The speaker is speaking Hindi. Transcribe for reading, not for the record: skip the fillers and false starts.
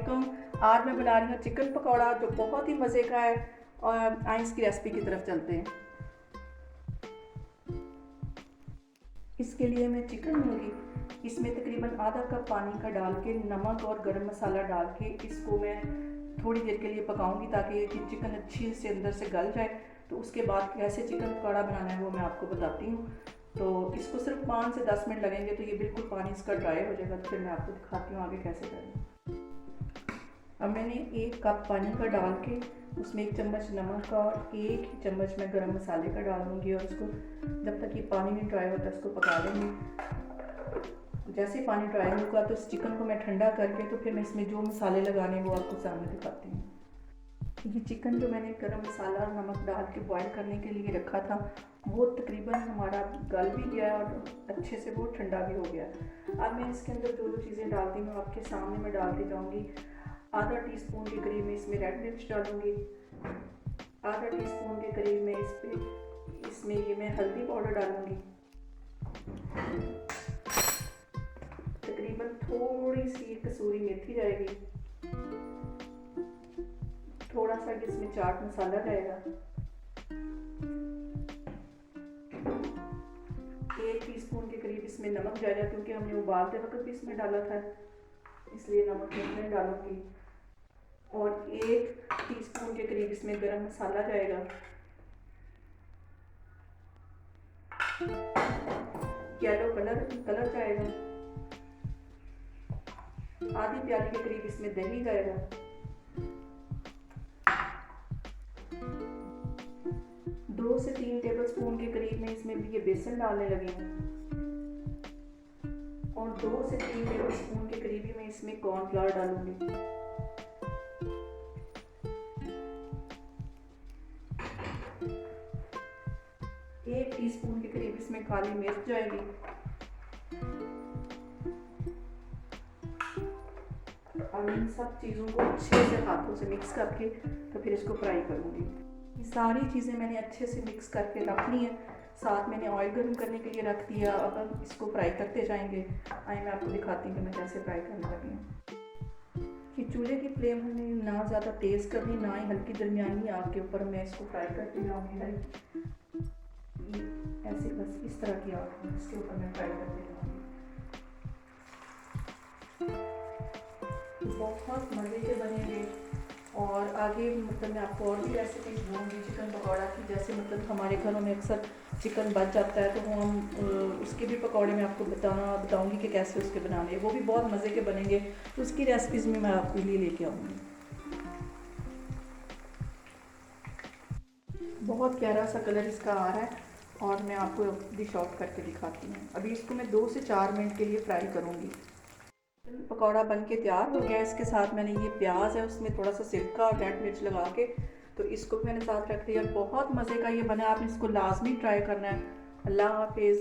अस्सलामुअलैकुम। आज मैं बना रही हूँ चिकन पकौड़ा जो बहुत ही मज़े का है। और आइए इसकी रेसिपी की तरफ चलते हैं। इसके लिए मैं चिकन लूँगी। इसमें तकरीबन आधा कप पानी का डाल के नमक और गरम मसाला डाल के इसको मैं थोड़ी देर के लिए पकाऊंगी ताकि ये चिकन अच्छी से अंदर से गल जाए। तो उसके बाद कैसे चिकन पकौड़ा बनाना है वो मैं आपको बताती हूँ। तो इसको सिर्फ 5 से 10 मिनट लगेंगे तो ये बिल्कुल पानी इसका ड्राई हो जाएगा। तो फिर मैं आपको दिखाती हूँ आगे कैसे करना। अब मैंने 1 कप पानी का डाल के उसमें 1 चम्मच नमक का और 1 चम्मच मैं गरम मसाले का डाल दूँगी और उसको जब तक ये पानी नहीं ड्राई होता इसको पका लेंगे। जैसे ही पानी ड्राई होगा तो इस चिकन को मैं ठंडा करके तो फिर मैं इसमें जो मसाले लगाने वो आपको सामने दिखाती हूँ। ये चिकन जो मैंने गरम मसाला और नमक डाल के बॉईल करने के लिए रखा था वो तकरीबन हमारा गल भी गया और अच्छे से वो ठंडा भी हो गया। अब मैं इसके अंदर जो चीज़ें डालती हूँ आपके सामने मैं डालती जाऊँगी। आधा टीस्पून के करीब में इसमें रेड मिर्च डालूँगी। आधा टीस्पून के करीब में इसमें ये मैं हल्दी पाउडर डालूँगी। तकरीबन थोड़ी सी कसूरी मेथी जाएगी। थोड़ा सा इसमें चाट मसाला जाएगा। 1 टीस्पून के करीब इसमें नमक जाएगा क्योंकि हमने उबालते वक्त भी इसमें डाला था इसलिए नमक इसमें डालूंगी। और 1 टीस्पून के करीब इसमें गरम मसाला जाएगा। येलो कलर जाएगा। आधी प्याली के करीब इसमें दही जाएगा। 2 से 3 टेबलस्पून के करीब में इसमें भी ये बेसन डालने लगी हूँ और 2 से 3 टेबलस्पून के करीब ही मैं इसमें कॉर्नफ्लावर डालूंगी। एक टीस्पून के करीब इसमें काली मिर्च जाएगी। अब इन सब चीज़ों को अच्छे से हाथों से मिक्स करके तो फिर इसको फ्राई करूँगी। ये सारी चीज़ें मैंने अच्छे से मिक्स करके रखनी है। साथ मैंने ऑयल गर्म करने के लिए रख दिया। अब हम इसको फ्राई करते जाएंगे। आइए मैं आपको दिखाती हूँ कि मैं कैसे फ्राई करने लगी हूँ। कि चूल्हे की फ्लेम हमने ना ज़्यादा तेज़ करनी ना ही हल्की दरमियानी आग के ऊपर मैं इसको फ्राई करती जाऊँगी। ऐसे बस इस तरह की आग इसके ऊपर मैं फ्राई करती जाऊँगी। बहुत मज़े के बनेंगे। और आगे मतलब मैं आपको और भी रेसिपी दूँगी चिकन पकौड़ा की। जैसे मतलब हमारे घरों में अक्सर चिकन बच जाता है तो वो हम उसके भी पकौड़े मैं आपको बताऊँगी कि कैसे उसके बनाने वो भी बहुत मज़े के बनेंगे। तो उसकी रेसिपीज़ में मैं आपके लिए लेके आऊँगी। बहुत प्यारा सा कलर इसका आ रहा है और मैं आपको डिश आउट करके दिखाती हूँ। अभी इसको मैं 2 से 4 मिनट के लिए फ्राई करूँगी। पकौड़ा बन के तैयार हो गया। इसके साथ मैंने ये प्याज है उसमें थोड़ा सा सिरका और रेड मिर्च लगा के तो इसको मैंने साथ रख दिया। बहुत मज़े का ये बना। आपने इसको लाजमी ट्राई करना है। अल्लाह हाफिज़।